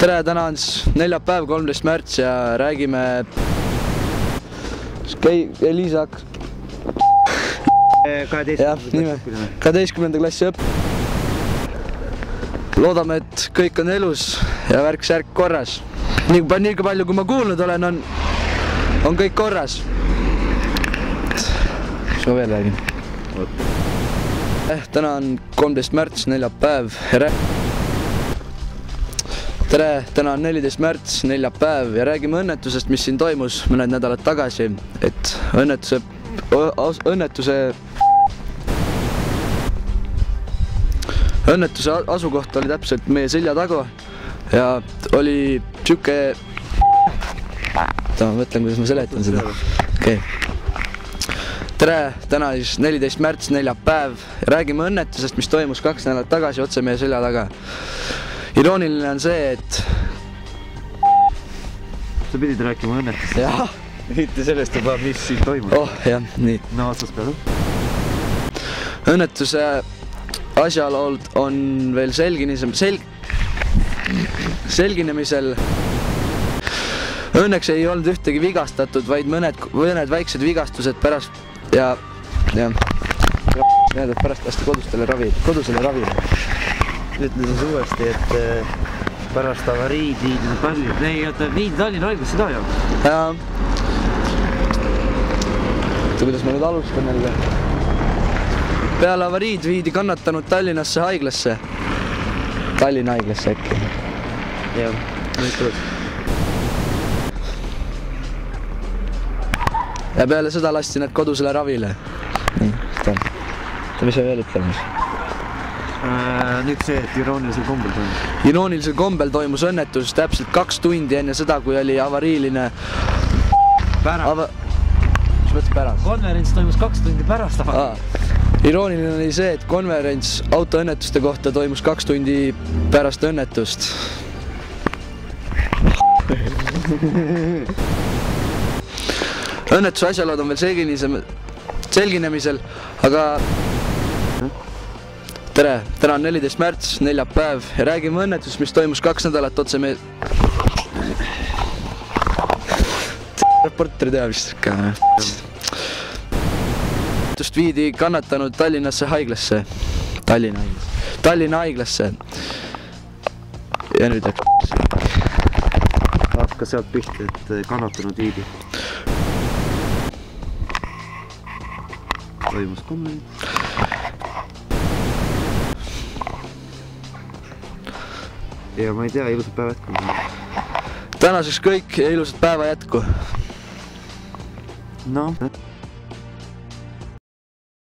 Tere, täna on siis neljapäev, 13. märts ja räägime Liisa 12. klassi õpp. Loodame, et kõik on elus ja värk-särk korras. Nii palju, kui ma kuulnud olen, on kõik korras. Mis ma veel räägin? Täna on 13. märts, neljapäev. Tere, täna on 14. märts, neljapäev ja räägime õnnetusest, mis siin toimus mõned nädalad tagasi. Et õnnetuse asukoht oli täpselt meie selja taga ja oli tšuke... Ma mõtlen, kuidas ma seletan seda. Okay. Tere, täna siis 14. märts, neljapäev ja räägime õnnetusest, mis toimus 2 nädalat tagasi otse meie selja taga. Irooniline on see, et... Sa pidid rääkima õnnetust. Jah. Mitte sellest juba, mis siin toimub. Oh, jah, nii. No, otsas peale. Õnnetuse asjalood on veel selginemisel. Õnneks ei olnud ühtegi vigastatud, vaid mõned väiksed vigastused pärast ja pärast lasti kodusele ravile. Ütlen siis uuesti, et pärast avariid viidi Tallinna haiglasse ka ju. Jaa. Kuidas ma nüüd alustan jälle? Peale avariid viidi kannatanud Tallinnasse haiglasse. Tallinna haiglasse äkki. Jah, nüüd tuleb. Ja peale seda lasti need kodusele ravile. Mis sa veel ütlemas? Nüüd see, et iroonilisel kombel toimus. Iroonilisel kombel toimus õnnetus täpselt 2 tundi enne seda, kui oli avariiline... Mis mõttes pärast? Konverents toimus 2 tundi pärast avariiline. Irooniline oli see, et konverents autoõnnetuste kohta toimus 2 tundi pärast õnnetust. Õnnetuse asjalood on veel selginemisel, aga... Tere, täna on 14. märts, neljapäev ja räägime õnnetusest, mis toimus 2 nädalat otse meie... Reporteri teha vist ka. Õnnetust viidi kannatanud Tallinnasse haiglasse. Tallinna haiglasse. Ja nüüd läks... Hakka sealt pihti, et kannatanud viidi. Toimus komment. Ja ma ei tea, ilusat päeva jätku. Tänaseks kõik ja ilusat päeva jätku. No.